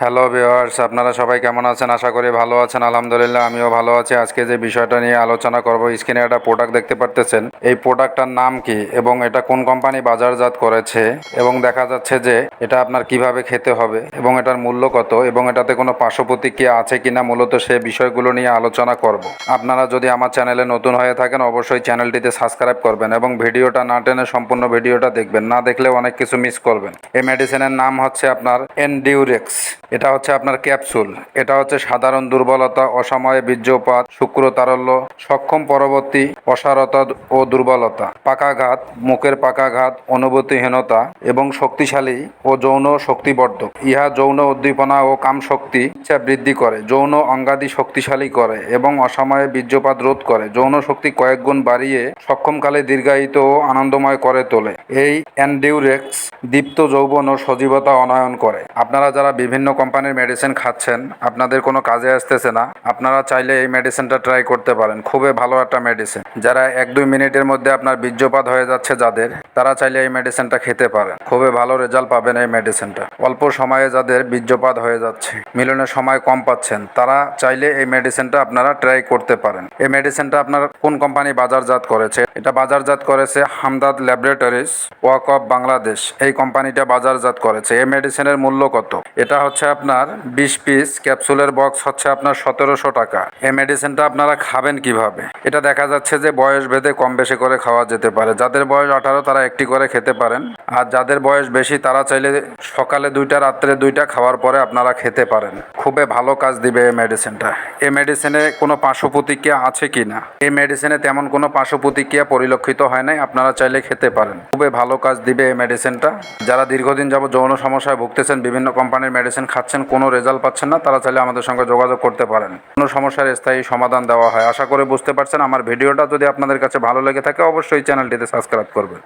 Hello viewers, আপনারা সবাই কেমন আছেন? আশা করি ভালো আছেন। আলহামদুলিল্লাহ আমিও ভালো আছি। আজকে যে বিষয়টা নিয়ে আলোচনা করব, স্ক্রিনে একটা প্রোডাক্ট দেখতে পারতেছেন। এই প্রোডাক্টটার নাম কি এবং এটা কোন কোম্পানি বাজারজাত করেছে এবং দেখা যাচ্ছে যে এটা আপনার কিভাবে খেতে হবে এবং এটার মূল্য কত এবং এটাতে কোনো পার্শ্ব প্রতিক্রিয়া আছে কিনা, মূলত সে বিষয়গুলো নিয়ে আলোচনা করব। আপনারা যদি আমার চ্যানেলে নতুন হয়ে থাকেন অবশ্যই চ্যানেলটিতে সাবস্ক্রাইব করবেন এবং ভিডিওটা না টেনে সম্পূর্ণ ভিডিওটা দেখবেন, না দেখলেও অনেক কিছু মিস করবেন। এই মেডিসিনের নাম হচ্ছে আপনার এনডিউরেক্স। এটা হচ্ছে আপনার ক্যাপসুল। এটা হচ্ছে সাধারণ দুর্বলতা, অসময়ে বীর্যপাত, শুক্রতারল্য, সক্ষম পরবর্তী অসারতা ও দুর্বলতা, পাকাঘাত, মুখের পাকাঘাত, অনুভূতিহীনতা এবং শক্তিশালী ও যৌন শক্তিবর্ধক। ইহা যৌন উদ্দীপনা ও কামশক্তি ইচ্ছা বৃদ্ধি করে, যৌন অঙ্গাদি শক্তিশালী করে এবং অসময়ে বীর্যপাত রোধ করে, যৌন শক্তি কয়েক গুণ বাড়িয়ে সক্ষমকালে দীর্ঘায়িত ও আনন্দময় করে তোলে। এই এনডিউরেক্স দীপ্ত যৌবন ও সজীবতা অনয়ন করে। আপনারা যারা বিভিন্ন কোম্পানির মেডিসিন খাচ্ছেন, আপনাদের কোনো কাজে আসতেছে না, আপনারা চাইলে এই মেডিসিনটা ট্রাই করতে পারেন। খুবই ভালো একটা মেডিসিন। যারা 1-2 মিনিটের মধ্যে আপনার বীর্যপাত হয়ে যাচ্ছে যাদের, তারা চাইলে এই মেডিসিনটা খেতে পারেন। খুবই ভালো রেজাল্ট পাবেন এই মেডিসিনটা। অল্প সময়ে যাদের বীর্যপাত হয়ে যাচ্ছে, মিলনের সময় কম পাচ্ছেন, তারা চাইলে এই মেডিসিনটা আপনারা ট্রাই করতে পারেন। এই মেডিসিনটা আপনার কোন কোম্পানি বাজারজাত করেছে? এটা বাজারজাত করেছে হামদাদ ল্যাবরেটরিজ, ওয়াকফ বাংলাদেশ। এই কোম্পানিটা বাজারজাত করেছে। এই মেডিসিনের মূল্য কত? এটা হচ্ছে আপনার 20 পিস ক্যাপসুলের বক্স হচ্ছে আপনার 1700 টাকা। এই মেডিসিনটা আপনারা খাবেন কিভাবে? এটা দেখা যাচ্ছে যে বয়স ভেদে কম বেশি করে খাওয়া যেতে পারে। যাদের বয়স 18 তারা একটি করে খেতে পারেন, আর যাদের বয়স বেশি তারা চাইলে সকালে 2টা রাত্রে 2টা খাওয়ার পরে আপনারা খেতে পারেন। খুবই ভালো কাজ দিবে এই মেডিসিনটা। এই মেডিসিনে কোনো পার্শ্ব প্রতিক্রিয়া আছে কি না? এই মেডিসিনে তেমন কোনো পার্শ্ব প্রতিক্রিয়া পরিলক্ষিত হয় নাই, আপনারা চাইলে খেতে পারেন। খুবই ভালো কাজ দিবে এই মেডিসিনটা। যারা দীর্ঘদিন যাবত যৌন সমস্যায় ভুগতেছেন, বিভিন্ন কোম্পানির মেডিসিন খাচ্ছেন, কোনো রেজাল্ট পাচ্ছেন না, তারা চাইলে আমাদের সঙ্গে যোগাযোগ করতে পারেন। কোনো সমস্যার স্থায়ী সমাধান দেওয়া হয়। আশা করে বুঝতে পারছেন। আমার ভিডিওটা যদি আপনাদের কাছে ভালো লেগে থাকে অবশ্যই চ্যানেলটিতে সাবস্ক্রাইব করবেন।